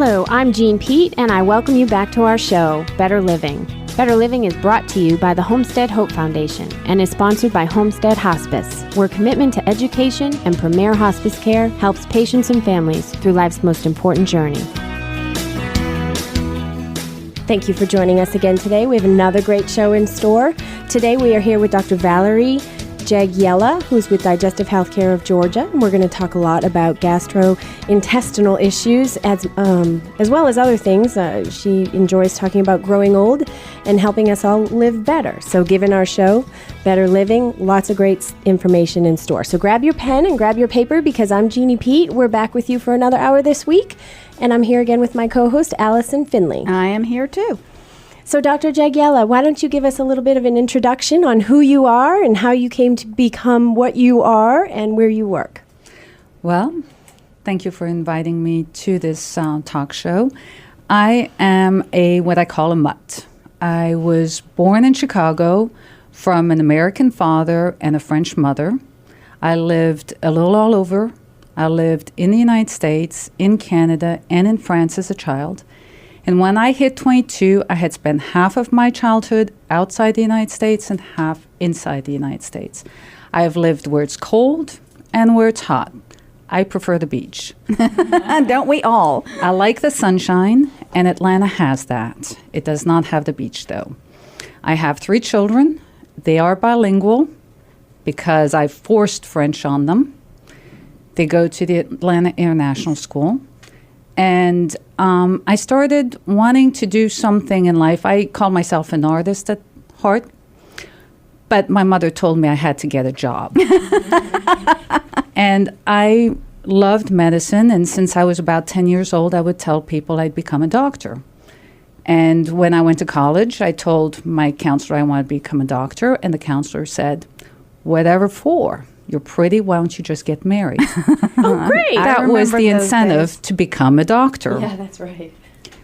Hello, I'm Jean Pete, and I welcome you back to our show, Better Living. Better Living is brought to you by the Homestead Hope Foundation and is sponsored by Homestead Hospice, where commitment to education and premier hospice care helps patients and families through life's most important journey. Thank you for joining us again today. We have another great show in store. Today we are here with Dr. Valerie Jagiella, who's with Digestive Health of Georgia. And we're going to talk a lot about gastrointestinal issues as well as other things. She enjoys talking about growing old and helping us all live better. So given our show, Better Living, lots of great information in store. So grab your pen and grab your paper because I'm Jeannie Pete. We're back with you for another hour this week. And I'm here again with my co-host, Allison Finley. I am here too. So Dr. Jagiella, why don't you give us a little bit of an introduction on who you are and how you came to become what you are and where you work? Well, thank you for inviting me to this talk show. I am what I call a mutt. I was born in Chicago from an American father and a French mother. I lived a little all over. I lived in the United States, in Canada, and in France as a child. And when I hit 22, I had spent half of my childhood outside the United States and half inside the United States. I have lived where it's cold and where it's hot. I prefer the beach. Don't we all? I like the sunshine, and Atlanta has that. It does not have the beach, though. I have 3 children. They are bilingual because I forced French on them. They go to the Atlanta International School. And I started wanting to do something in life. I call myself an artist at heart, but my mother told me I had to get a job. And I loved medicine, and since I was about 10 years old, I would tell people I'd become a doctor. And when I went to college, I told my counselor I wanted to become a doctor, and the counselor said, "Whatever for? You're pretty, why don't you just get married?" Oh, great. That was the incentive to become a doctor. Yeah, that's right.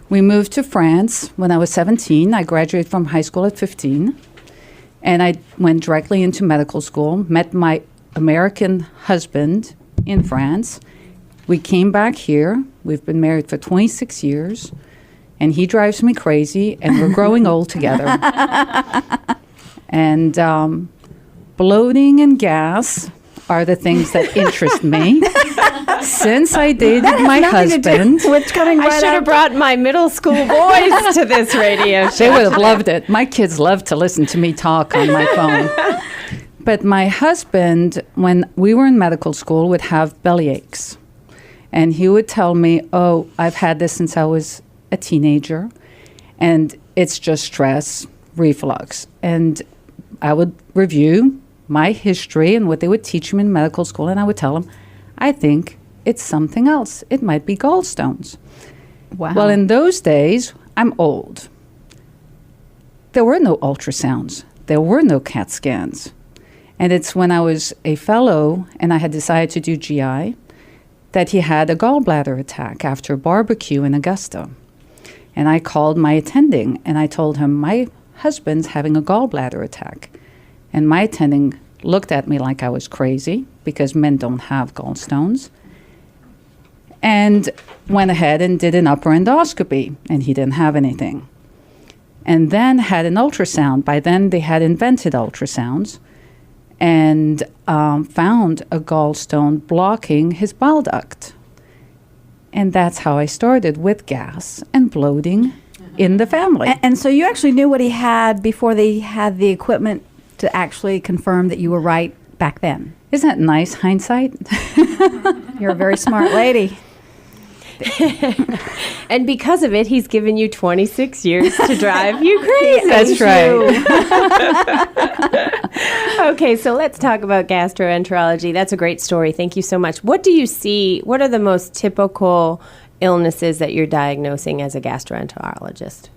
We moved to France when I was 17. I graduated from high school at 15. And I went directly into medical school, met my American husband in France. We came back here. We've been married for 26 years. And he drives me crazy, and we're growing old together. And bloating and gas are the things that interest me. Since I dated my husband, I should have brought my middle school boys to this radio show. They would have loved it. My kids love to listen to me talk on my phone. But my husband, when we were in medical school, would have belly aches. And he would tell me, "Oh, I've had this since I was a teenager, and it's just stress, reflux." And I would review my history and what they would teach me in medical school, and I would tell them, "I think it's something else. It might be gallstones." Wow. Well, in those days, I'm old. There were no ultrasounds. There were no CAT scans. And it's when I was a fellow and I had decided to do GI that he had a gallbladder attack after a barbecue in Augusta. And I called my attending and I told him, "My husband's having a gallbladder attack." And my attending looked at me like I was crazy because men don't have gallstones. And went ahead and did an upper endoscopy, and he didn't have anything. And then had an ultrasound. By then, they had invented ultrasounds and found a gallstone blocking his bile duct. And that's how I started with gas and bloating in the family. And so you actually knew what he had before they had the equipment to actually confirm that you were right back then. Isn't that nice, hindsight? You're a very smart lady. And because of it, he's given you 26 years to drive you crazy. That's right. Okay, so let's talk about gastroenterology. That's a great story. Thank you so much. What do you see? What are the most typical illnesses that you're diagnosing as a gastroenterologist?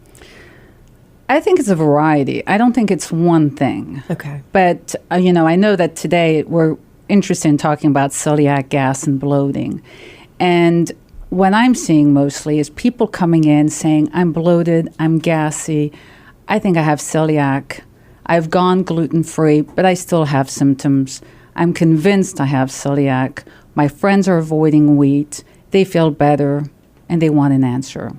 I think it's a variety. I don't think it's one thing. Okay. But, I know that today we're interested in talking about celiac, gas, and bloating. And what I'm seeing mostly is people coming in saying, "I'm bloated, I'm gassy, I think I have celiac, I've gone gluten-free, but I still have symptoms. I'm convinced I have celiac. My friends are avoiding wheat. They feel better. and they want an answer.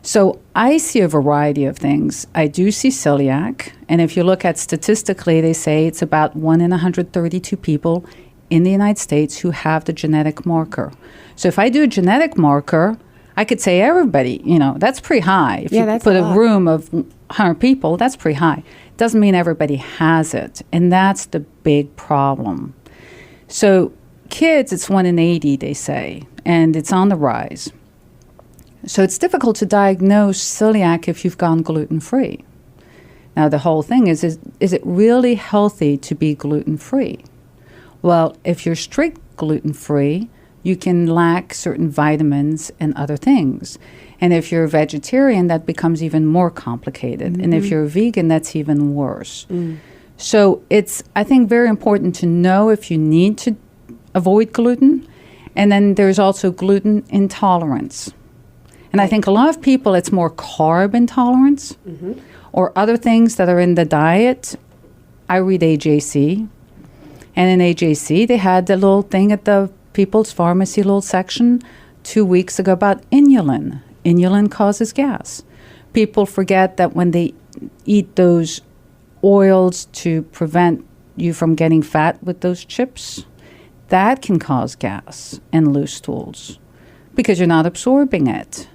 So I see a variety of things. I do see celiac, and if you look at statistically, they say it's about 1 in 132 people in the United States who have the genetic marker. So if I do a genetic marker, I could say everybody, that's pretty high. If you put a room of 100 people, that's pretty high. Doesn't mean everybody has it, and that's the big problem. So kids, it's 1 in 80, they say, and it's on the rise. So it's difficult to diagnose celiac if you've gone gluten-free. Now, the whole thing is it really healthy to be gluten-free? Well, if you're strict gluten-free, you can lack certain vitamins and other things. And if you're a vegetarian, that becomes even more complicated. And if you're a vegan, that's even worse. So it's, I think, very important to know if you need to avoid gluten. And then there's also gluten intolerance. And I think a lot of people, it's more carb intolerance or other things that are in the diet. I read AJC. And in AJC, they had the little thing at the People's Pharmacy little section 2 weeks ago about inulin. Inulin causes gas. People forget that when they eat those oils to prevent you from getting fat with those chips, that can cause gas and loose stools because you're not absorbing it.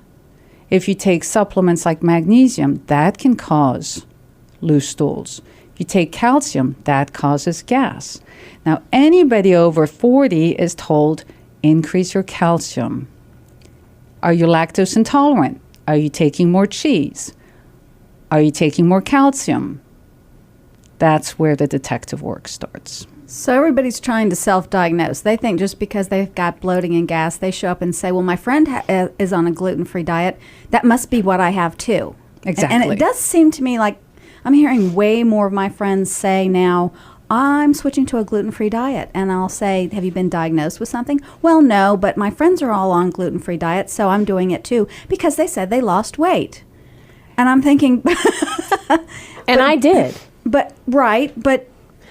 If you take supplements like magnesium, that can cause loose stools. If you take calcium, that causes gas. Now, anybody over 40 is told, increase your calcium. Are you lactose intolerant? Are you taking more cheese? Are you taking more calcium? That's where the detective work starts. So everybody's trying to self-diagnose. They think just because they've got bloating and gas, they show up and say, well, my friend is on a gluten-free diet. That must be what I have too. Exactly. And it does seem to me like I'm hearing way more of my friends say now, I'm switching to a gluten-free diet. And I'll say, have you been diagnosed with something? Well, no, but my friends are all on gluten-free diets, so I'm doing it too because they said they lost weight. And I'm thinking... And I did.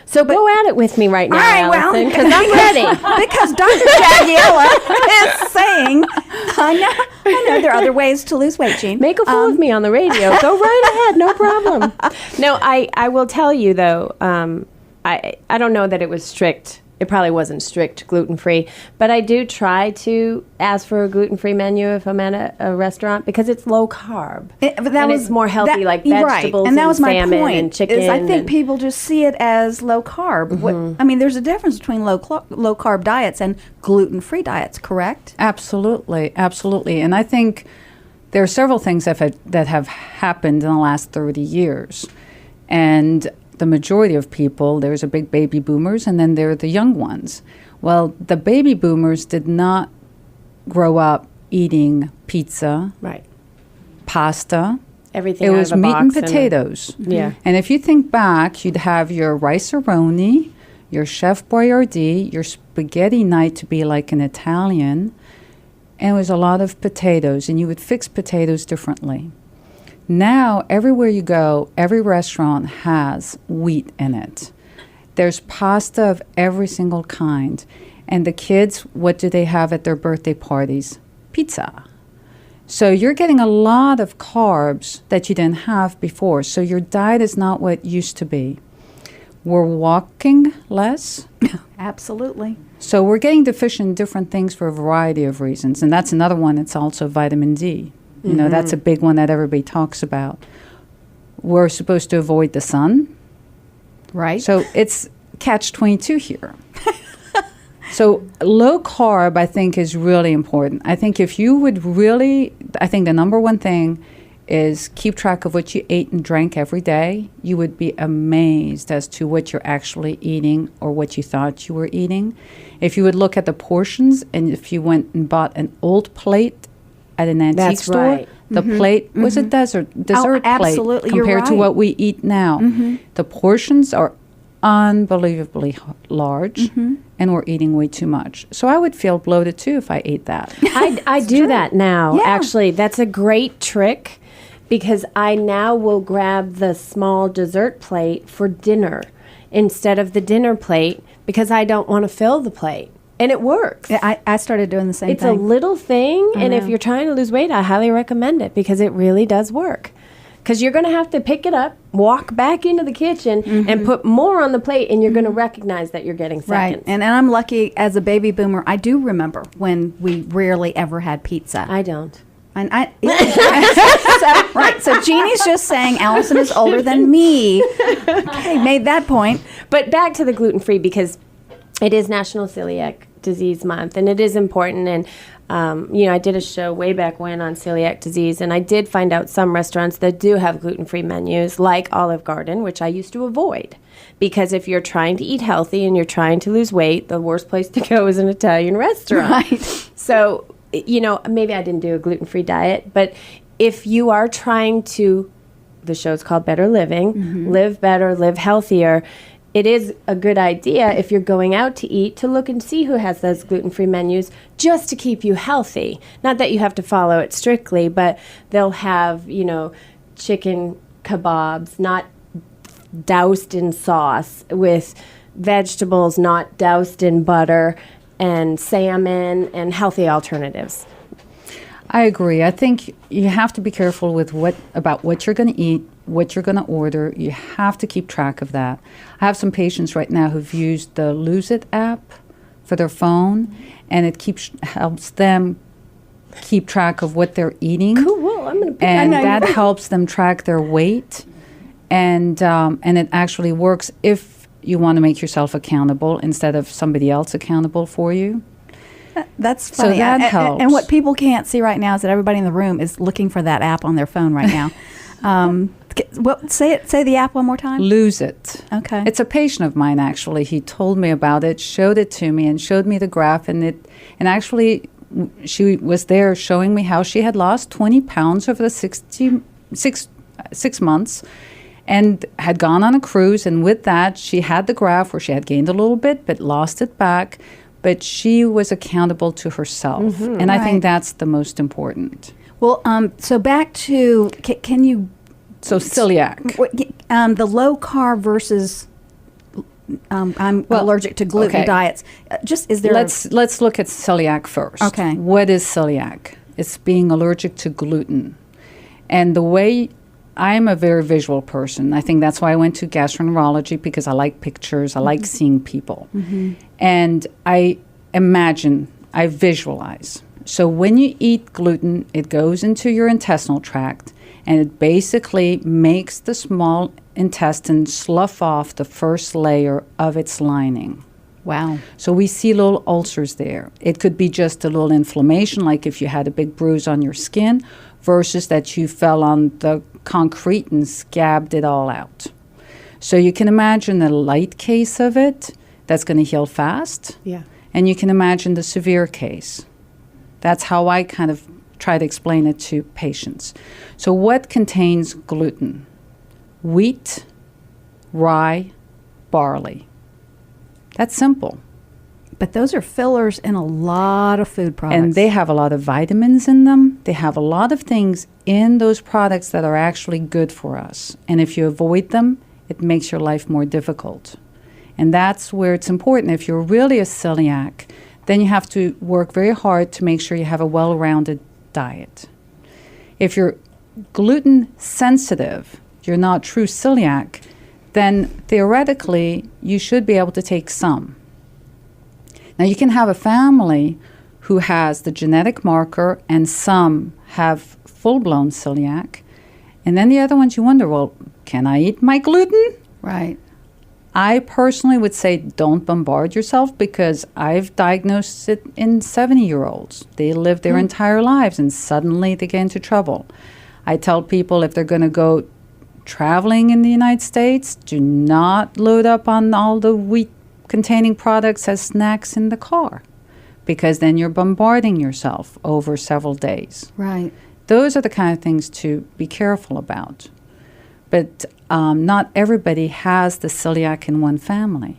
So go at it with me right now, Allison, because I'm ready. Because Dr. Jagiella is saying, I know there are other ways to lose weight, Jean. Make a fool of me on the radio. Go right ahead, no problem. No, I will tell you, though, I don't know that it was strict. It probably wasn't strict gluten-free, but I do try to ask for a gluten-free menu if I'm at a restaurant because it's low carb. It's more healthy, like vegetables right. And that was my salmon point, and chicken. I think people just see it as low carb. There's a difference between low carb diets and gluten-free diets, correct? Absolutely. And I think there are several things that have happened in the last 30 years. And the majority of people, there's a big baby boomers, and then there are the young ones. Well, the baby boomers did not grow up eating pizza, right, pasta. Everything it out was of a meat box and potatoes. Yeah. And if you think back, you'd have your rice-a-roni, your Chef Boyardee, your spaghetti night to be like an Italian, and it was a lot of potatoes, and you would fix potatoes differently. Now, everywhere you go, every restaurant has wheat in it. There's pasta of every single kind. And the kids, what do they have at their birthday parties? Pizza. So you're getting a lot of carbs that you didn't have before. So your diet is not what it used to be. We're walking less. Absolutely. So we're getting deficient in different things for a variety of reasons. And that's another one. It's also vitamin D. You know, that's a big one that everybody talks about. We're supposed to avoid the sun. Right. So it's catch-22 here. So low carb, I think, is really important. I think if you would really, I think the number one thing is keep track of what you ate and drank every day. You would be amazed as to what you're actually eating or what you thought you were eating. If you would look at the portions and if you went and bought an old plate at an antique store, right. The plate was a dessert plate compared to what we eat now. The portions are unbelievably large, and we're eating way too much. So I would feel bloated too if I ate that. I do that now. Yeah. Actually, that's a great trick because I now will grab the small dessert plate for dinner instead of the dinner plate because I don't want to fill the plate. And it works. Yeah, I started doing the same It's thing. a little thing, and if know. you're trying to lose weight, I highly recommend it because it really does work. Because you're going to have to pick it up, walk back into the kitchen, and put more on the plate, and you're going to recognize that you're getting seconds. Right. And I'm lucky as a baby boomer. I do remember when we rarely ever had pizza. I don't. And so Jeannie's just saying Allison is older than me. Okay, made that point. But back to the gluten-free, because it is National Celiac Disease Month, and it is important. And, I did a show way back when on celiac disease, and I did find out some restaurants that do have gluten-free menus, like Olive Garden, which I used to avoid. Because if you're trying to eat healthy and you're trying to lose weight, the worst place to go is an Italian restaurant. Right. So, maybe I didn't do a gluten-free diet, but if you are trying to, the show's called Better Living, live better, live healthier, it is a good idea if you're going out to eat to look and see who has those gluten-free menus just to keep you healthy. Not that you have to follow it strictly, but they'll have, chicken kebabs not doused in sauce, with vegetables not doused in butter, and salmon and healthy alternatives. I agree. I think you have to be careful with about what you're going to eat, what you're going to order. You have to keep track of that. I have some patients right now who've used the Lose It app for their phone, and it helps them keep track of what they're eating. Cool. I'm going to. And that helps them track their weight, and it actually works if you want to make yourself accountable instead of somebody else accountable for you. That's funny. So that helps. And what people can't see right now is that everybody in the room is looking for that app on their phone right now. Say the app one more time. Lose It. Okay. It's a patient of mine, actually. He told me about it, showed it to me, and showed me the graph. And actually, she was there showing me how she had lost 20 pounds over the 6 months, and had gone on a cruise. And with that, she had the graph where she had gained a little bit, but lost it back. But she was accountable to herself. And I think that's the most important. Well, so back to, can you... So celiac. The low carb versus... I'm allergic to gluten diets. Is there... Let's look at celiac first. Okay. What is celiac? It's being allergic to gluten. And the way... I'm a very visual person. I think that's why I went to gastroenterology, because I like pictures. I like seeing people. And I imagine, I visualize. So when you eat gluten, it goes into your intestinal tract, and it basically makes the small intestine slough off the first layer of its lining. Wow. So we see little ulcers there. It could be just a little inflammation, like if you had a big bruise on your skin, versus that you fell on the concrete and scabbed it all out. So you can imagine a light case of it that's going to heal fast. Yeah. And you can imagine the severe case. That's how I kind of try to explain it to patients. So what contains gluten? Wheat, rye, barley. That's simple. But those are fillers in a lot of food products. And they have a lot of vitamins in them. They have a lot of things in those products that are actually good for us. And if you avoid them, it makes your life more difficult. And that's where it's important. If you're really a celiac, then you have to work very hard to make sure you have a well-rounded diet. If you're gluten sensitive, you're not true celiac, then theoretically you should be able to take some. Now, you can have a family who has the genetic marker and some have full-blown celiac. And then the other ones, you wonder, well, can I eat my gluten? Right. I personally would say don't bombard yourself, because I've diagnosed it in 70-year-olds. They live their entire lives and suddenly they get into trouble. I tell people if they're going to go traveling in the United States, do not load up on all the wheat-containing products as snacks in the car, because then you're bombarding yourself over several days. Right. Those are the kind of things to be careful about. But not everybody has the celiac in one family.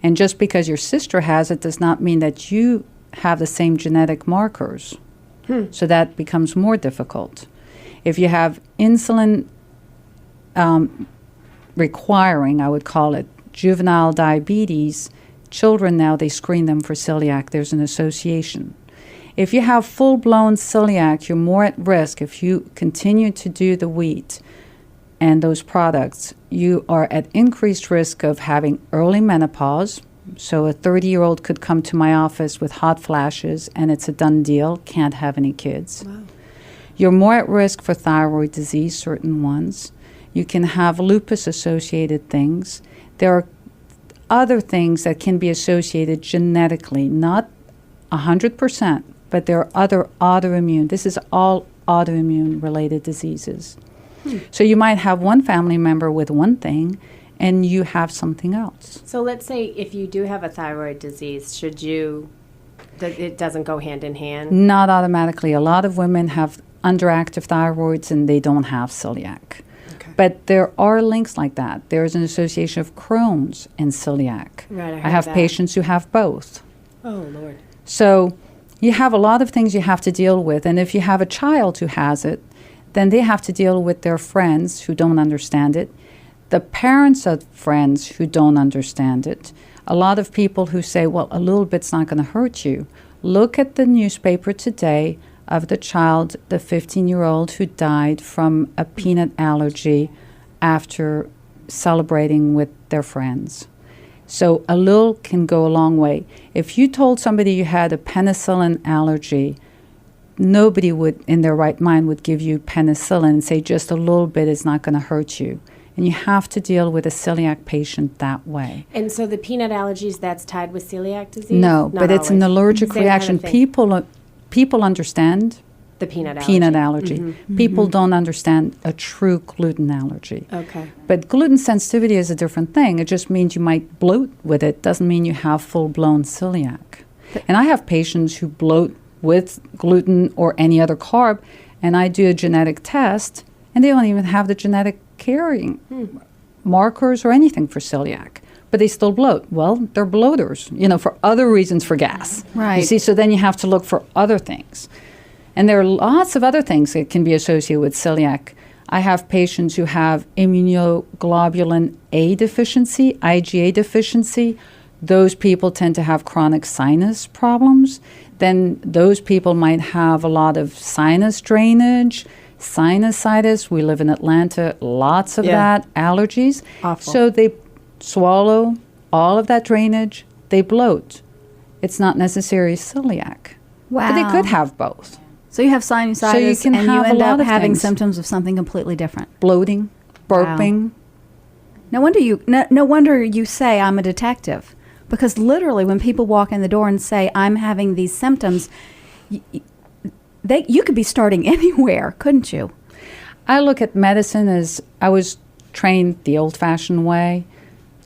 And just because your sister has it does not mean that you have the same genetic markers. So that becomes more difficult. If you have insulin requiring, I would call it, juvenile diabetes, children now, they screen them for celiac. There's an association. If you have full-blown celiac, you're more at risk. If you continue to do the wheat and those products, you are at increased risk of having early menopause. So a 30-year-old could come to my office with hot flashes, and it's a done deal, can't have any kids. Wow. You're more at risk for thyroid disease, certain ones. You can have lupus-associated things. There are other things that can be associated genetically, not 100%, but there are other autoimmune. This is all autoimmune-related diseases. So you might have one family member with one thing, and you have something else. So let's say if you do have a thyroid disease, should you, it doesn't go hand in hand? Not automatically. A lot of women have underactive thyroids, and they don't have celiac. Okay. But there are links like that. There's an association of Crohn's and celiac. Right, I I heard have that. patients who have both. Oh, Lord. So you have a lot of things you have to deal with. And if you have a child who has it, then they have to deal with their friends who don't understand it, the parents of friends who don't understand it, a lot of people who say, well, a little bit's not going to hurt you. Look at the newspaper today of the child, the 15-year-old who died from a peanut allergy after celebrating with their friends. So a little can go a long way. If you told somebody you had a penicillin allergy, nobody would, in their right mind, would give you penicillin and say just a little bit is not going to hurt you. And you have to deal with a celiac patient that way. And so the peanut allergies, that's tied with celiac disease? No, Not but it's an always. allergic Same kind of reaction. thing. People understand The peanut allergy. peanut allergy. People don't understand a true gluten allergy. Okay. But gluten sensitivity is a different thing. It just means you might bloat with it. Doesn't mean you have full-blown celiac. And I have patients who bloat with gluten or any other carb, and I do a genetic test, and they don't even have the genetic carrying markers or anything for celiac, but they still bloat. Well, they're bloaters, for other reasons for gas. Right. You see, so then you have to look for other things. And there are lots of other things that can be associated with celiac. I have patients who have immunoglobulin A deficiency, IgA deficiency. Those people tend to have chronic sinus problems. Then those people might have a lot of sinus drainage, sinusitis. We live in Atlanta, lots of that, allergies. Awful. So they swallow all of that drainage, they bloat. It's not necessarily celiac. Wow. But they could have both. So you have sinusitis, So you can and have you a end lot up of having things. symptoms of something completely different. Bloating, burping. No wonder you say I'm a detective, because literally when people walk in the door and say I'm having these symptoms, you could be starting anywhere, couldn't you? I look at medicine as I was trained the old-fashioned way.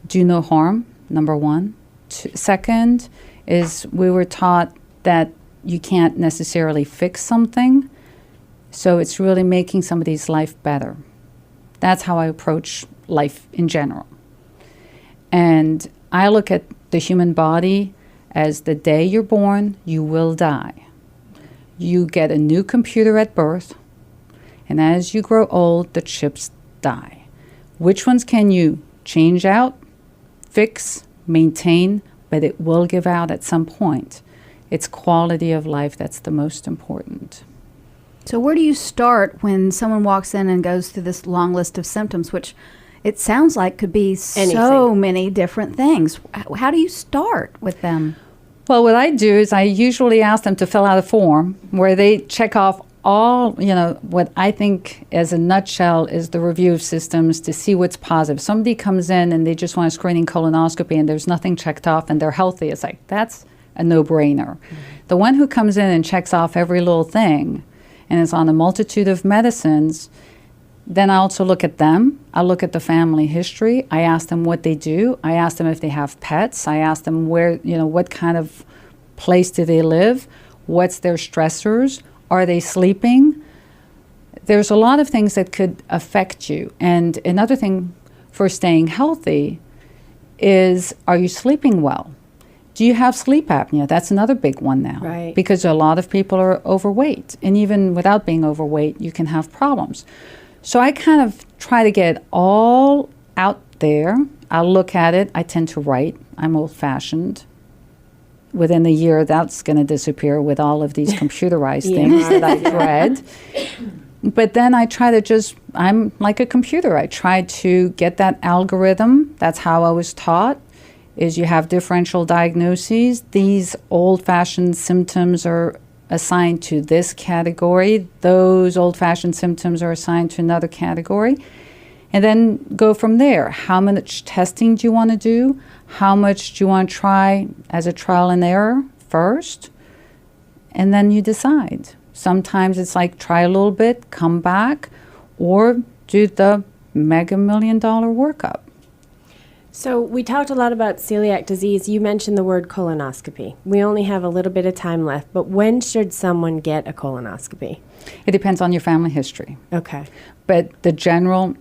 Do no harm, number one. Second is we were taught that you can't necessarily fix something, so it's really making somebody's life better. That's how I approach life in general. And I look at the human body as the day you're born, you will die. You get a new computer at birth, and as you grow old, the chips die. Which ones can you change out, fix, maintain, but it will give out at some point? It's quality of life that's the most important. So where do you start when someone walks in and goes through this long list of symptoms, which it sounds like could be so Anything. many different things? How do you start with them? Well, what I do is I usually ask them to fill out a form where they check off all, what I think as a nutshell is the review of systems to see what's positive. Somebody comes in and they just want a screening colonoscopy and there's nothing checked off and they're healthy. It's like, that's a no-brainer. The one who comes in and checks off every little thing and is on a multitude of medicines, then I also look at them. I look at the family history. I ask them what they do. I ask them if they have pets. I ask them where, what kind of place do they live? What's their stressors? Are they sleeping? There's a lot of things that could affect you. And another thing for staying healthy is, are you sleeping well? Do you have sleep apnea? That's another big one now. Right. Because a lot of people are overweight. And even without being overweight, you can have problems. So I kind of try to get all out there. I'll look at it. I tend to write. I'm old-fashioned. Within a year, that's going to disappear with all of these computerized things that I dread. But then I try to I'm like a computer. I try to get that algorithm. That's how I was taught, is you have differential diagnoses. These old-fashioned symptoms are assigned to this category. Those old-fashioned symptoms are assigned to another category. And then go from there. How much testing do you want to do? How much do you want to try as a trial and error first? And then you decide. Sometimes it's like try a little bit, come back, or do the mega $1 million workup. So we talked a lot about celiac disease. You mentioned the word colonoscopy. We only have a little bit of time left, but when should someone get a colonoscopy? It depends on your family history. Okay. But in general,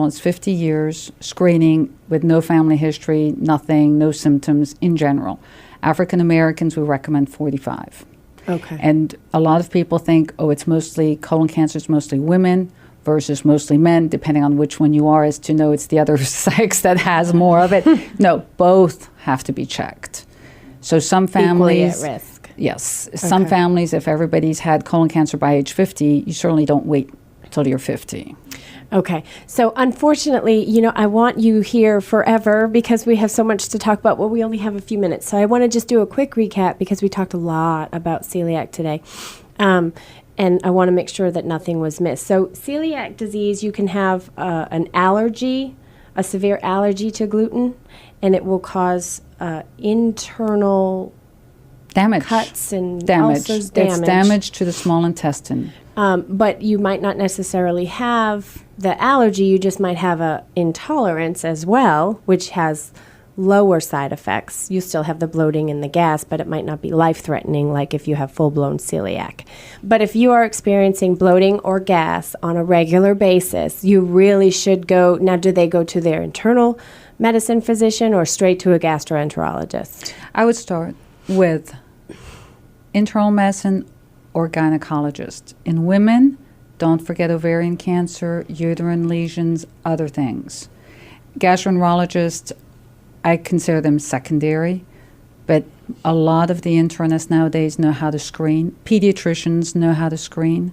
it's 50 years screening with no family history, nothing, no symptoms in general. African Americans, we recommend 45. Okay. And a lot of people think, it's mostly colon cancer, it's mostly women versus mostly men, depending on which one you are, as to know it's the other sex that has more of it. No, both have to be checked. So some families... Equally at risk. Yes. Some families, if everybody's had colon cancer by age 50, you certainly don't wait till you're 50. Okay. So unfortunately, I want you here forever because we have so much to talk about. Well, we only have a few minutes. So I want to just do a quick recap because we talked a lot about celiac today. And I want to make sure that nothing was missed. So celiac disease, you can have an allergy, a severe allergy to gluten, and it will cause internal damage, cuts and damage. ulcers, It's damage to the small intestine. But you might not necessarily have the allergy. You just might have a intolerance as well, which has lower side effects. You still have the bloating and the gas, but it might not be life-threatening like if you have full-blown celiac. But if you are experiencing bloating or gas on a regular basis, you really should go. Now, do they go to their internal medicine physician or straight to a gastroenterologist? I would start with internal medicine or gynecologist. In women, don't forget ovarian cancer, uterine lesions, other things. Gastroenterologists, I consider them secondary, but a lot of the internists nowadays know how to screen. Pediatricians know how to screen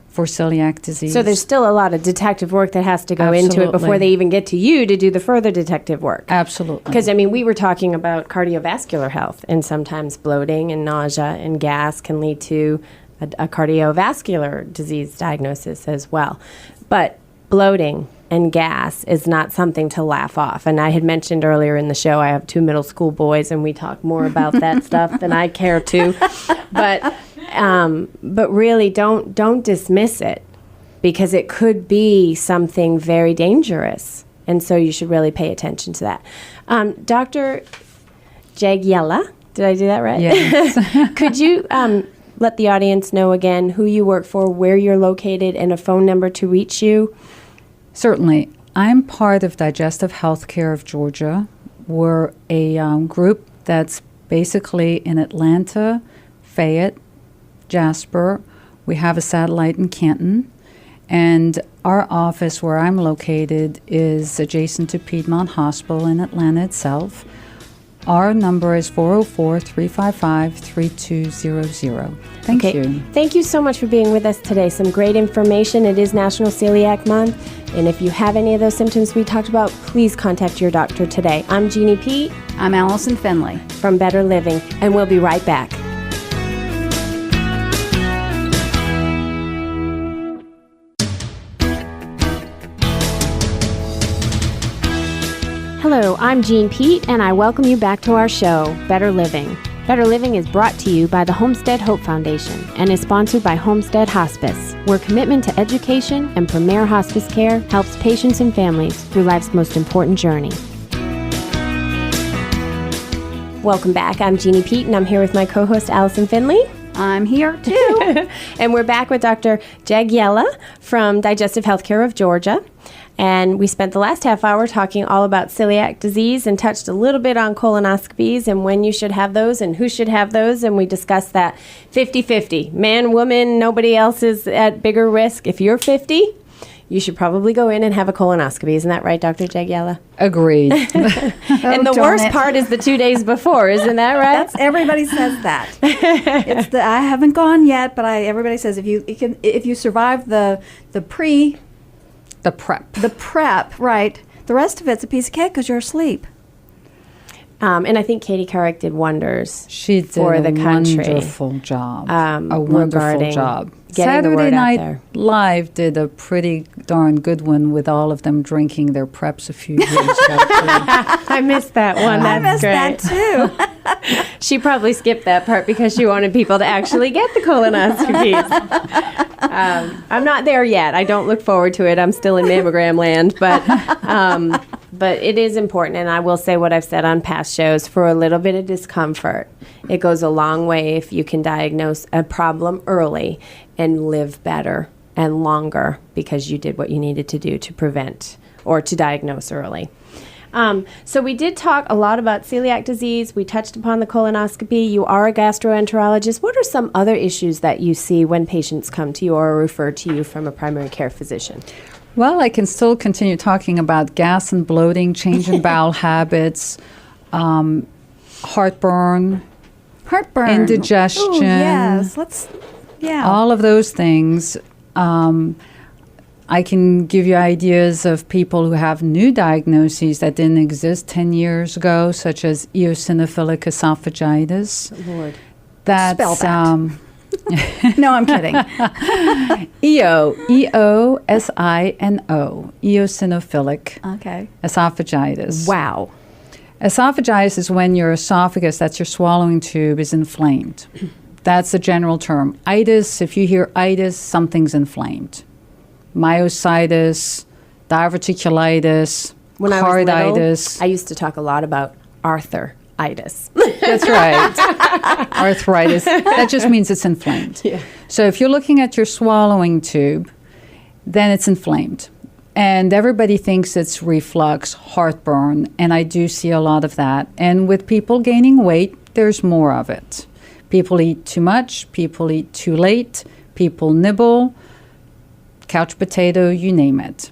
for celiac disease. So there's still a lot of detective work that has to go into it before they even get to you to do the further detective work. Absolutely. Because, we were talking about cardiovascular health, and sometimes bloating and nausea and gas can lead to a cardiovascular disease diagnosis as well. But bloating and gas is not something to laugh off. And I had mentioned earlier in the show, I have 2 middle school boys, and we talk more about that stuff than I care to. But really, don't dismiss it, because it could be something very dangerous. And so you should really pay attention to that. Dr. Jagiella, did I do that right? Yes. Could you let the audience know again who you work for, where you're located, and a phone number to reach you? Certainly. I'm part of Digestive Health of Georgia. We're a group that's basically in Atlanta, Fayette, Jasper. We have a satellite in Canton. And our office, where I'm located, is adjacent to Piedmont Hospital in Atlanta itself. Our number is 404-355-3200. Thank you. Thank you so much for being with us today. Some great information. It is National Celiac Month. And if you have any of those symptoms we talked about, please contact your doctor today. I'm Jeannie Pete. I'm Allison Finley from Better Living. And we'll be right back. Hello, I'm Jean Pete, and I welcome you back to our show, Better Living. Better Living is brought to you by the Homestead Hope Foundation and is sponsored by Homestead Hospice, where commitment to education and premier hospice care helps patients and families through life's most important journey. Welcome back. I'm Jeannie Pete, and I'm here with my co-host, Allison Finley. I'm here, too. And we're back with Dr. Jagiella from Digestive Health of Georgia. And we spent the last half hour talking all about celiac disease and touched a little bit on colonoscopies and when you should have those and who should have those. And we discussed that 50-50. Man, woman, nobody else is at bigger risk. If you're 50, you should probably go in and have a colonoscopy. Isn't that right, Dr. Jagiella? Agreed. And the darn worst it. part is the 2 days before. Isn't that right? Everybody says that. I haven't gone yet, but everybody says if you survive the prep, right, the rest of it's a piece of cake because you're asleep. And I think Katie Couric did wonders She did for a the country. wonderful job. A Regarding wonderful job. getting the Saturday word out Night there. Live did a pretty darn good one with all of them drinking their preps a few years ago. Too. I missed that one. I That's missed great. that too. She probably skipped that part because she wanted people to actually get the colonoscopies. I'm not there yet. I don't look forward to it. I'm still in mammogram land, but it is important, and I will say what I've said on past shows, for a little bit of discomfort. It goes a long way if you can diagnose a problem early and live better and longer because you did what you needed to do to prevent or to diagnose early. So we did talk a lot about celiac disease. We touched upon the colonoscopy. You are a gastroenterologist. What are some other issues that you see when patients come to you or are referred to you from a primary care physician? Well, I can still continue talking about gas and bloating, change in bowel habits, heartburn, indigestion. Ooh, yes, all of those things. I can give you ideas of people who have new diagnoses that didn't exist 10 years ago, such as eosinophilic esophagitis. Lord. Spell that. No, I'm kidding. E-O-S-I-N-O, eosinophilic esophagitis. Wow. Esophagitis is when your esophagus, that's your swallowing tube, is inflamed. That's the general term. Itis, if you hear itis, something's inflamed. Myositis, diverticulitis, When carditis. I was little, I used to talk a lot about arthritis. That's right. Arthritis. That just means it's inflamed. Yeah. So if you're looking at your swallowing tube, then it's inflamed. And everybody thinks it's reflux, heartburn, and I do see a lot of that. And with people gaining weight, there's more of it. People eat too much, people eat too late, people nibble, couch potato, you name it.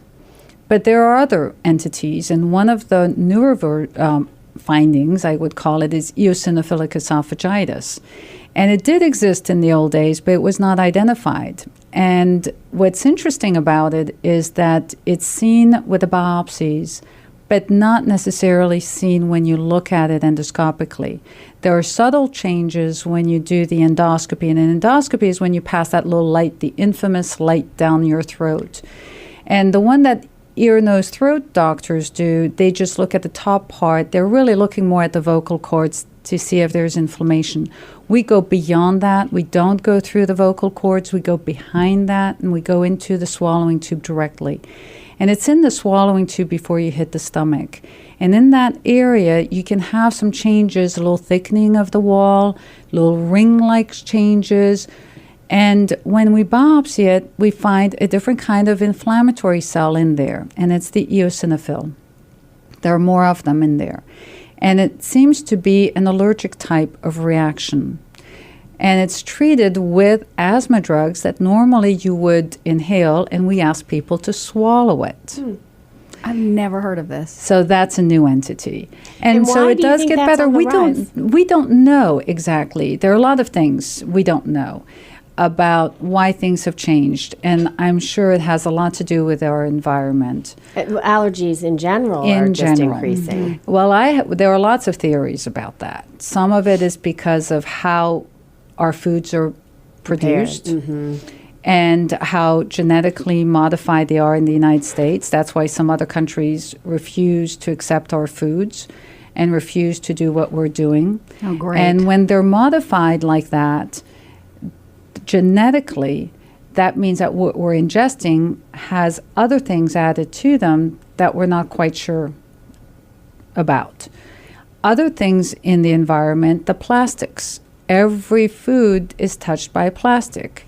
But there are other entities, and one of the newer findings, I would call it, is eosinophilic esophagitis. And it did exist in the old days, but it was not identified. And what's interesting about it is that it's seen with the biopsies, but not necessarily seen when you look at it endoscopically. There are subtle changes when you do the endoscopy, and an endoscopy is when you pass that little light, the infamous light down your throat. And the one that ear, nose, throat doctors do, they just look at the top part. They're really looking more at the vocal cords to see if there's inflammation. We go beyond that. We don't go through the vocal cords. We go behind that, and we go into the swallowing tube directly. And it's in the swallowing tube before you hit the stomach. And in that area, you can have some changes, a little thickening of the wall, little ring-like changes. And when we biopsy it, we find a different kind of inflammatory cell in there, and it's the eosinophil. There are more of them in there. And it seems to be an allergic type of reaction. And it's treated with asthma drugs that normally you would inhale, and we ask people to swallow it. I've never heard of this. So that's a new entity. And so why it do you does think get that's better. on the We rise? don't know exactly. There are a lot of things we don't know about why things have changed. And I'm sure it has a lot to do with our environment. Allergies in general are In just general. increasing. Well, there are lots of theories about that. Some of it is because of how our foods are produced and how genetically modified they are in the United States. That's why some other countries refuse to accept our foods and refuse to do what we're doing. Oh, great. And when they're modified like that, genetically, that means that what we're ingesting has other things added to them that we're not quite sure about. Other things in the environment, the plastics. Every food is touched by plastic.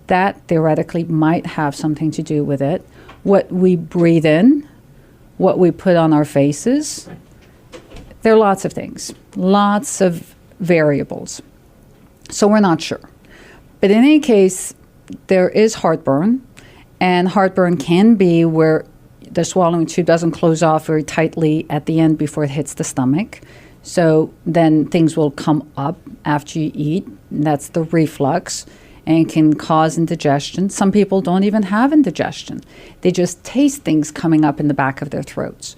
That theoretically might have something to do with it. What we breathe in, what we put on our faces. There are lots of things, lots of variables. So we're not sure. But in any case, there is heartburn, And heartburn can be where the swallowing tube doesn't close off very tightly at the end before it hits the stomach. So then things will come up after you eat. That's the reflux, and can cause indigestion. Some people don't even have indigestion. They just taste things coming up in the back of their throats.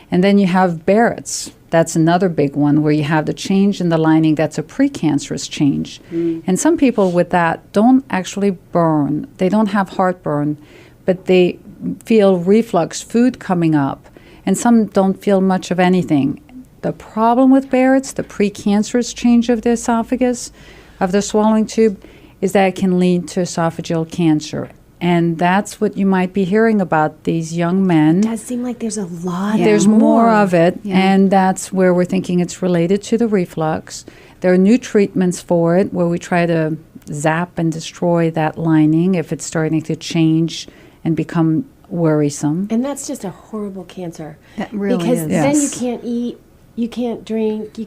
And then you have Barrett's. That's another big one where you have the change in the lining. That's a precancerous change. And some people with that don't actually burn. They don't have heartburn, but they feel reflux, food coming up. And some don't feel much of anything. The problem with Barrett's, the precancerous change of the esophagus, of the swallowing tube, is that it can lead to esophageal cancer. And that's what you might be hearing about these young men. It does seem like there's a lot There's more of it, Yeah. and that's where we're thinking it's related to the reflux. There are new treatments for it where we try to zap and destroy that lining if it's starting to change and become worrisome. And that's just a horrible cancer. That really because is. then you Yes. can't eat, you can't drink, you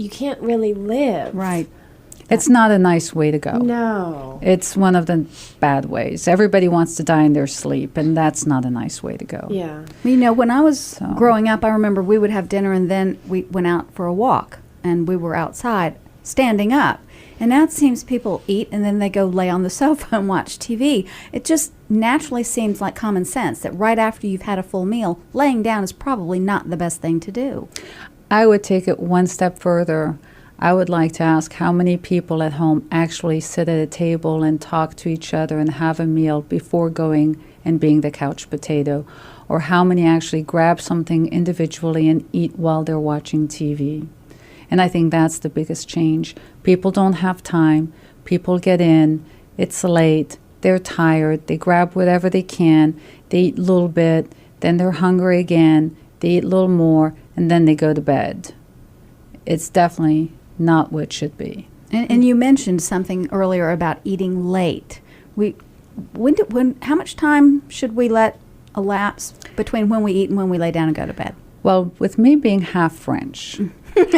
can't really live. Right. It's not a nice way to go. No. It's one of the bad ways. Everybody wants to die in their sleep, and that's not a nice way to go. Yeah. You know, when I was growing up, I remember we would have dinner and then we went out for a walk and we were outside standing up. And now it seems people eat and then they go lay on the sofa and watch TV. It just naturally seems like common sense that right after you've had a full meal, laying down is probably not the best thing to do. I would take it one step further. I would like to ask how many people at home actually sit at a table and talk to each other and have a meal before going and being the couch potato, or how many actually grab something individually and eat while they're watching TV. And I think that's the biggest change. People don't have time. People get in. It's late. They're tired. They grab whatever they can. They eat a little bit. Then they're hungry again. They eat a little more. And then they go to bed. It's definitely not what it should be. And you mentioned something earlier about eating late. How much time should we let elapse between when we eat and when we lay down and go to bed? Well, with me being half French,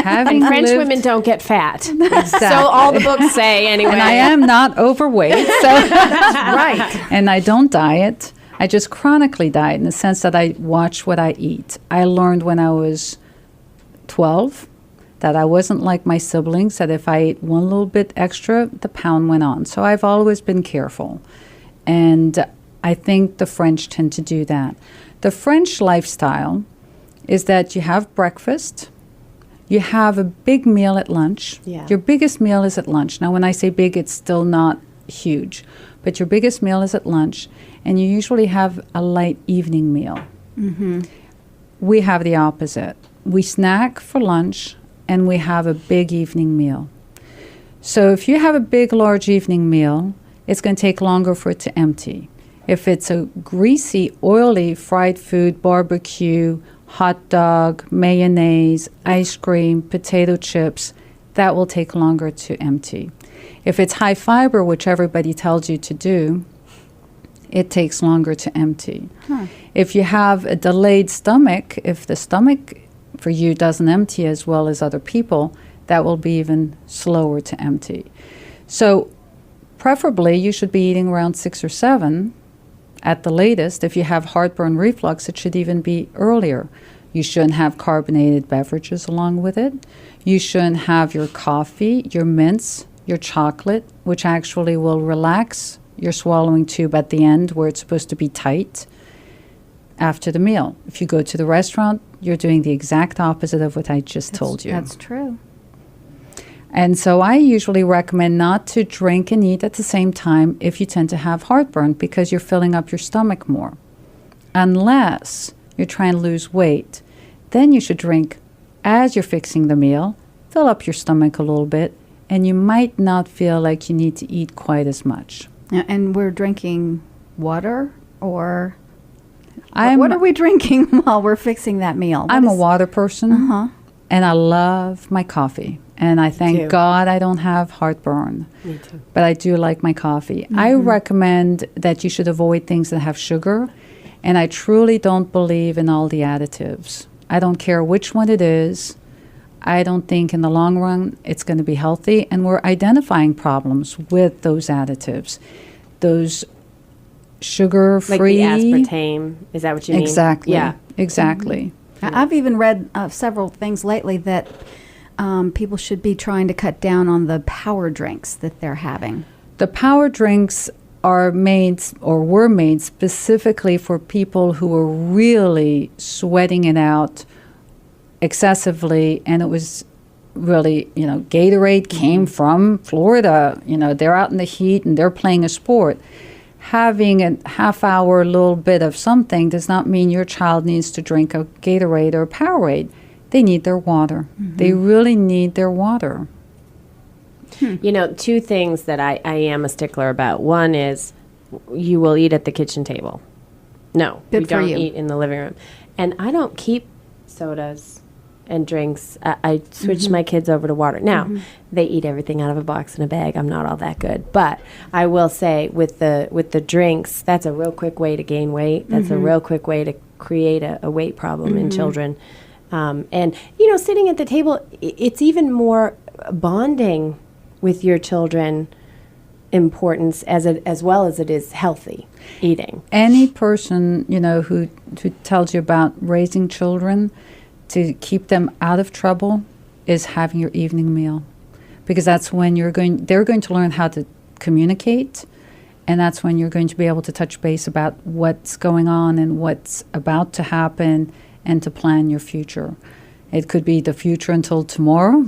having And French lived, women don't get fat. Exactly. So all the books say anyway. and I am not overweight, so Right. and I don't diet. I just chronically diet in the sense that I watch what I eat. I learned when I was 12 that I wasn't like my siblings, that if I ate one little bit extra, the pound went on. So I've always been careful. And I think the French tend to do that. The French lifestyle is that you have breakfast, you have a big meal at lunch. Yeah. Your biggest meal is at lunch. Now, when I say big, it's still not huge, but your biggest meal is at lunch, and you usually have a light evening meal. Mm-hmm. We have the opposite. We snack for lunch, and we have a big evening meal. So if you have a big, large evening meal, it's going to take longer for it to empty. If it's a greasy, oily, fried food, barbecue, hot dog, mayonnaise, ice cream, potato chips, that will take longer to empty. If it's high fiber, which everybody tells you to do, it takes longer to empty. If you have a delayed stomach, if the stomach for you doesn't empty as well as other people, that will be even slower to empty. So preferably you should be eating around 6 or 7 at the latest. If you have heartburn reflux, it should even be earlier. You shouldn't have carbonated beverages along with it. You shouldn't have your coffee, your mints, your chocolate, which actually will relax your swallowing tube at the end where it's supposed to be tight after the meal. If you go to the restaurant, you're doing the exact opposite of what I just told you. That's true. And so I usually recommend not to drink and eat at the same time if you tend to have heartburn, because you're filling up your stomach more. Unless you're trying to lose weight, then you should drink as you're fixing the meal, fill up your stomach a little bit, and you might not feel like you need to eat quite as much. And we're drinking water, or I'm, what are we drinking while we're fixing that meal? What I'm a is- water person, Uh-huh. and I love my coffee. And I too. thank God I don't have heartburn. Me too. But I do like my coffee. I recommend that you should avoid things that have sugar, and I truly don't believe in all the additives. I don't care which one it is. I don't think in the long run it's going to be healthy, and we're identifying problems with those additives. Those sugar-free. Like the aspartame. Is that what you mean? Exactly. Yeah. Exactly. I've even read several things lately that people should be trying to cut down on the power drinks that they're having. The power drinks are made or were made specifically for people who were really sweating it out excessively, and it was really, Gatorade came from Florida. They're out in the heat and they're playing a sport. Having a half-hour little bit of something does not mean your child needs to drink a Gatorade or a Powerade. They need their water. They really need their water. Two things that I am a stickler about. One is you will eat at the kitchen table. No, Good you for don't you. eat in the living room. And I don't keep sodas and drinks. I switched my kids over to water. Now, they eat everything out of a box and a bag. I'm not all that good. But I will say with the drinks, that's a real quick way to gain weight. That's a real quick way to create a weight problem in children. And, sitting at the table, it's even more bonding with your children importance as well as it is healthy eating. Any person, who tells you about raising children to keep them out of trouble is having your evening meal, because that's when they're going to learn how to communicate, and that's when you're going to be able to touch base about what's going on and what's about to happen and to plan your future. It could be the future until tomorrow,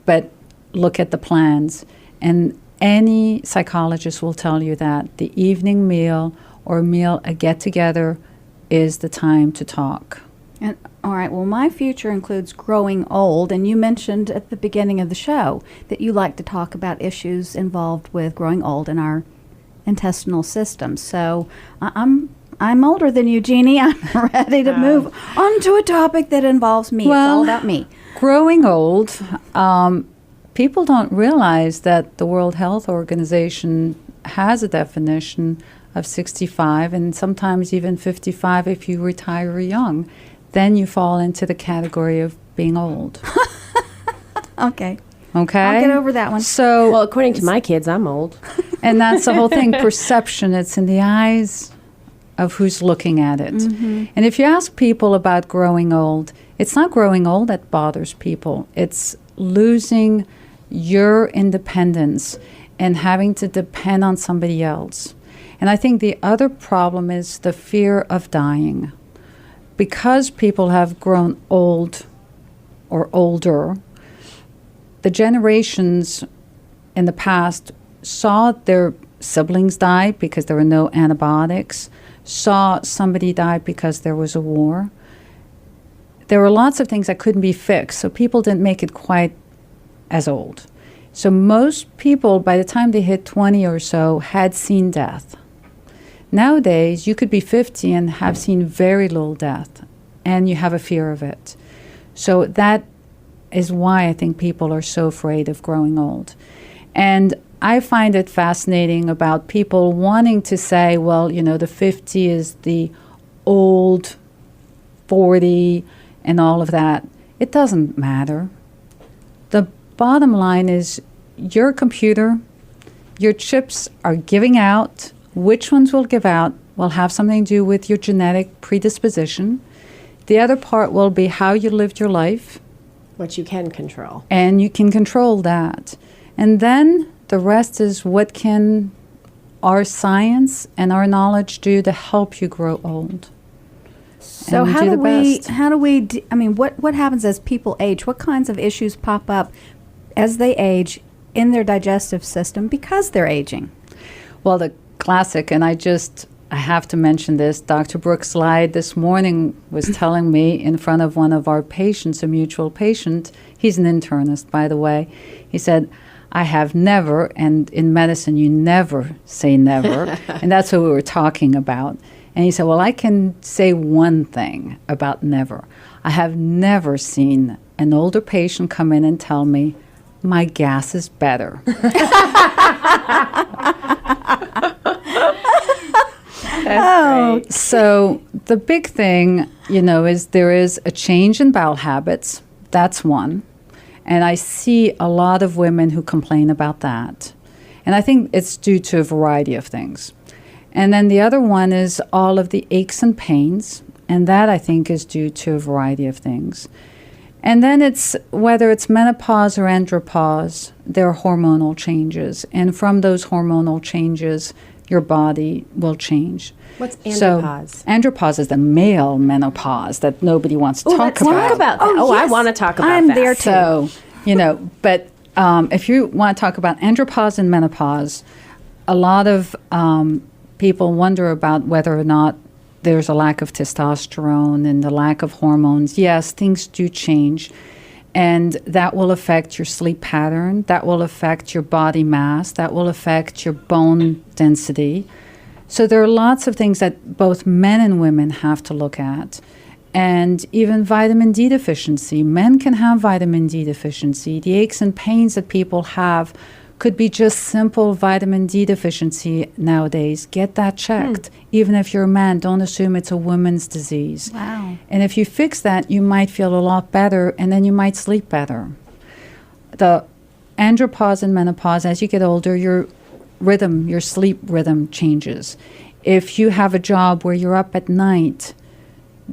but look at the plans. And any psychologist will tell you that the evening meal or a get-together is the time to talk. And all right, well, my future includes growing old, and you mentioned at the beginning of the show that you like to talk about issues involved with growing old in our intestinal system. So I'm older than you, Jeannie. I'm ready to move on to a topic that involves me. It's all about me. Growing old, people don't realize that the World Health Organization has a definition of 65 and sometimes even 55 if you retire young. Then you fall into the category of being old. Okay. Okay? I'll get over that one. So, Well, according to my kids, I'm old. and that's the whole thing, perception. It's in the eyes of who's looking at it. And if you ask people about growing old, it's not growing old that bothers people. It's losing your independence and having to depend on somebody else. And I think the other problem is the fear of dying. Because people have grown old or older, the generations in the past saw their siblings die because there were no antibiotics, saw somebody die because there was a war. There were lots of things that couldn't be fixed, so people didn't make it quite as old. So most people, by the time they hit 20 or so, had seen death. Nowadays, you could be 50 and have seen very little death, and you have a fear of it. So that is why I think people are so afraid of growing old. And I find it fascinating about people wanting to say, well, the 50 is the old 40 and all of that. It doesn't matter. The bottom line is your computer, your chips are giving out. Which ones will give out will have something to do with your genetic predisposition. The other part will be how you lived your life. What you can control. And you can control that. And then the rest is what can our science and our knowledge do to help you grow old. So and how do do the we, best. how do we, what happens as people age? What kinds of issues pop up as they age in their digestive system because they're aging? Well, the classic, and I have to mention this, Dr. Brooks Lyde this morning was telling me in front of one of our patients, a mutual patient, he's an internist, by the way, he said, I have never, and in medicine you never say never, and that's what we were talking about. And he said, well, I can say one thing about never. I have never seen an older patient come in and tell me, my gas is better. That's great. So the big thing, is there is a change in bowel habits. That's one. And I see a lot of women who complain about that. And I think it's due to a variety of things. And then the other one is all of the aches and pains. And that, I think, is due to a variety of things. And then it's whether it's menopause or andropause, there are hormonal changes. And from those hormonal changes, your body will change. What's andropause? So, andropause is the male menopause that nobody wants to talk Let's talk about that. Oh, I yes. want to talk about I'm that. there too. So, but if you want to talk about andropause and menopause, a lot of people wonder about whether or not there's a lack of testosterone and the lack of hormones. Yes, things do change. And that will affect your sleep pattern. That will affect your body mass. That will affect your bone density. So there are lots of things that both men and women have to look at. And even vitamin D deficiency. Men can have vitamin D deficiency. The aches and pains that people have could be just simple vitamin D deficiency nowadays. Get that checked. Even if you're a man, don't assume it's a woman's disease. Wow. And if you fix that, you might feel a lot better, and then you might sleep better. The andropause and menopause, as you get older, your rhythm, your sleep rhythm changes. If you have a job where you're up at night,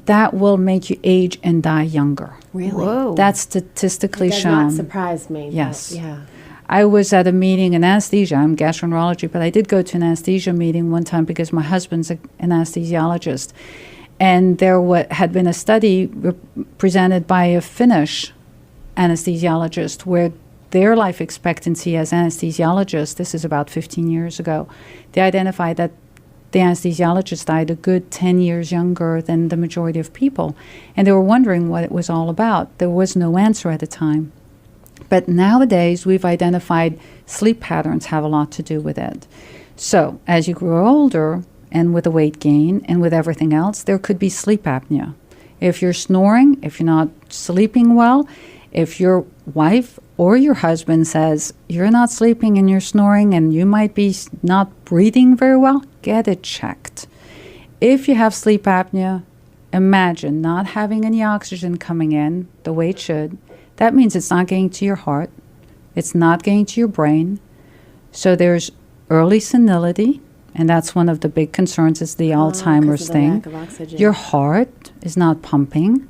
that will make you age and die younger. Really? Whoa. That's statistically That does shown. not surprise me. but Yes. Yeah. I was at a meeting in anesthesia. I'm gastroenterology, but I did go to an anesthesia meeting one time because my husband's an anesthesiologist. And there had been a study presented by a Finnish anesthesiologist where their life expectancy as anesthesiologists, this is about 15 years ago, they identified that the anesthesiologist died a good 10 years younger than the majority of people. And they were wondering what it was all about. There was no answer at the time. But nowadays, we've identified sleep patterns have a lot to do with it. So as you grow older, and with the weight gain, and with everything else, there could be sleep apnea. If you're snoring, if you're not sleeping well, if your wife or your husband says you're not sleeping and you're snoring and you might be not breathing very well, get it checked. If you have sleep apnea, imagine not having any oxygen coming in the way it should. That means it's not getting to your heart. It's not getting to your brain. So there's early senility, and that's one of the big concerns is the Alzheimer's thing. Your heart is not pumping.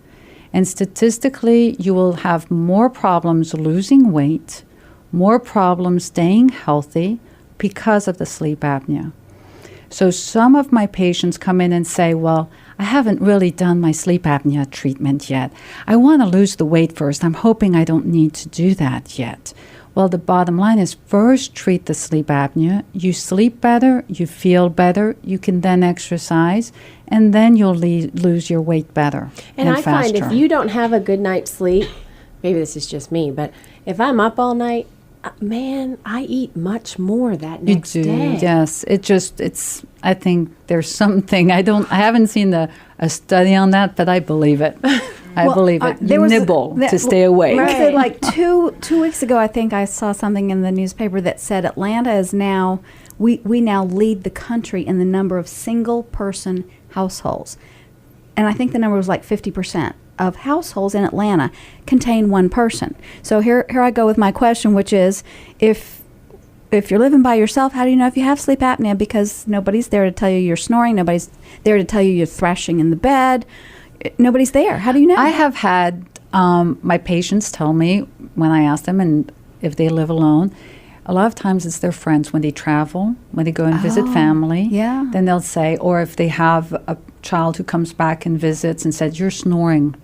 And statistically, you will have more problems losing weight, more problems staying healthy because of the sleep apnea. So some of my patients come in and say, well, I haven't really done my sleep apnea treatment yet. I want to lose the weight first. I'm hoping I don't need to do that yet. Well, the bottom line is first treat the sleep apnea. You sleep better, you feel better, you can then exercise, and then you'll lose your weight better and I faster. find if you don't have a good night's sleep, maybe this is just me, but if I'm up all night, man, I eat much more that next you do, day. yes. I think there's something, I haven't seen a study on that, but I believe it. I believe it. there You was nibble to stay awake. Right. So like two weeks ago, I think I saw something in the newspaper that said Atlanta is now, we now lead the country in the number of single-person households. And I think the number was like 50% of households in Atlanta contain one person. So here I go with my question, which is, if you're living by yourself, how do you know if you have sleep apnea? Because nobody's there to tell you you're snoring. Nobody's there to tell you you're thrashing in the bed. Nobody's there. How do you know? I have had my patients tell me when I ask them and if they live alone, a lot of times it's their friends when they travel, when they go and visit family. Yeah. Then they'll say, or if they have a child who comes back and visits and says, you're snoring,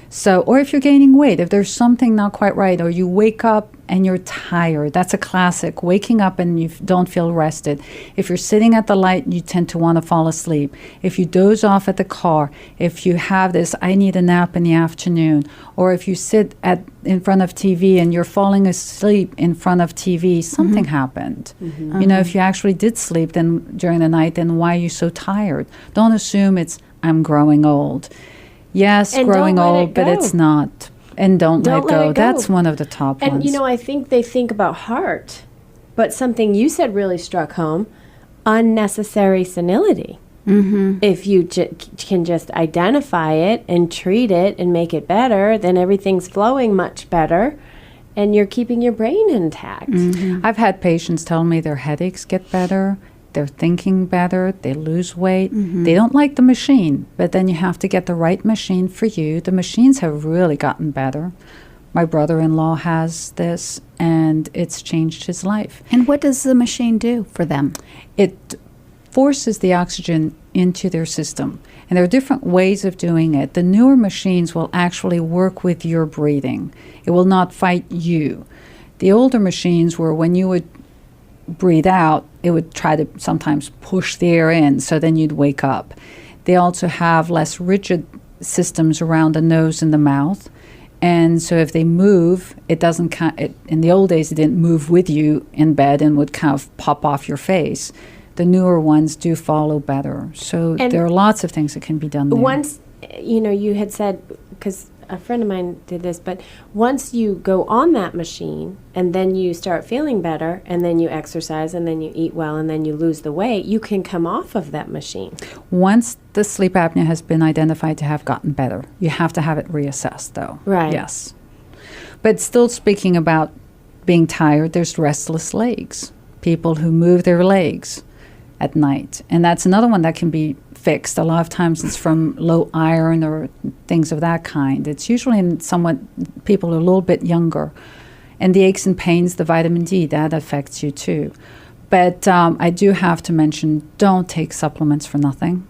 So, or if you're gaining weight, if there's something not quite right, or you wake up and you're tired. That's a classic. Waking up and you don't feel rested. If you're sitting at the light, you tend to want to fall asleep. If you doze off at the car, if you have this, I need a nap in the afternoon, or if you sit in front of TV and you're falling asleep in front of TV, something happened. If you actually did sleep then during the night, then why are you so tired? Don't assume it's, I'm growing old. Yes, And growing don't let old, it but go. it's not. And don't let let go. it go. That's one of the top And, ones. I think they think about heart. But something you said really struck home, unnecessary senility. If you can just identify it and treat it and make it better, then everything's flowing much better and you're keeping your brain intact. I've had patients tell me their headaches get better they're thinking better, they lose weight. They don't like the machine, but then you have to get the right machine for you. The machines have really gotten better. My brother-in-law has this, and it's changed his life. And what does the machine do for them? It forces the oxygen into their system. And there are different ways of doing it. The newer machines will actually work with your breathing. It will not fight you. The older machines were when you would breathe out, it would try to sometimes push the air in, so then you'd wake up. They also have less rigid systems around the nose and the mouth. And so if they move, it doesn't in the old days, it didn't move with you in bed and would kind of pop off your face. The newer ones do follow better. So And there are lots of things that can be done there. Once, you had said, because a friend of mine did this, but once you go on that machine and then you start feeling better and then you exercise and then you eat well and then you lose the weight, you can come off of that machine. Once the sleep apnea has been identified to have gotten better, you have to have it reassessed, though. Right. Yes. But still speaking about being tired, there's restless legs. People who move their legs at night. And that's another one that can be fixed. A lot of times it's from low iron or things of that kind. It's usually in people are a little bit younger. And the aches and pains, the vitamin D, that affects you too. But I do have to mention, don't take supplements for nothing.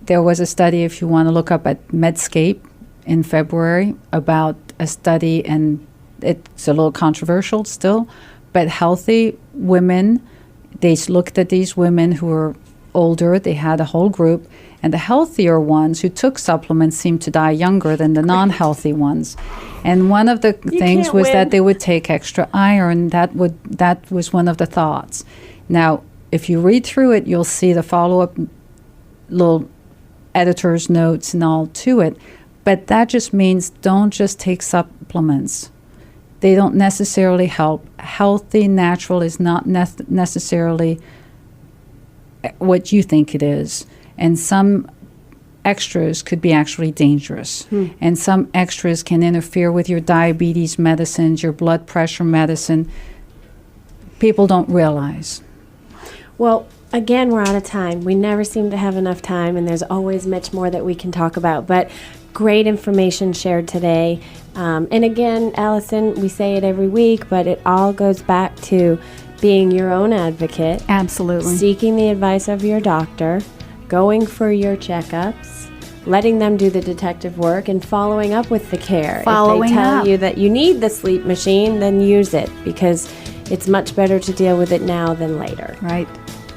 There was a study, if you want to look up at Medscape in February, about a study, and it's a little controversial still, but healthy women, they looked at these women who were older, they had a whole group, and the healthier ones who took supplements seemed to die younger than the non-healthy ones. And one of the things was that they would take extra iron. That was one of the thoughts. Now, if you read through it, you'll see the follow-up little editor's notes and all to it, but that just means don't just take supplements. They don't necessarily help. Healthy, natural is not necessarily what you think it is. And some extras could be actually dangerous. And some extras can interfere with your diabetes medicines, your blood pressure medicine. People don't realize. Well, again, we're out of time. We never seem to have enough time, and there's always much more that we can talk about. But great information shared today. And again, Allison, we say it every week, but it all goes back to being your own advocate. Absolutely. Seeking the advice of your doctor, going for your checkups, letting them do the detective work, and following up with the care. Following if they tell up. you that you need the sleep machine, then use it, because it's much better to deal with it now than later. Right.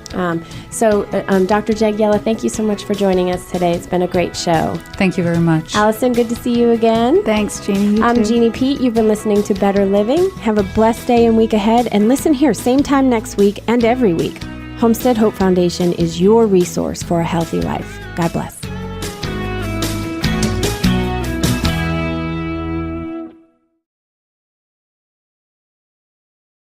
Dr. Jagiella, thank you so much for joining us today. It's been a great show. Thank you very much. Allison, good to see you again. Thanks, Jeannie. I'm Jeannie Pete. You've been listening to Better Living. Have a blessed day and week ahead. And listen here, same time next week and every week. Homestead Hope Foundation is your resource for a healthy life. God bless.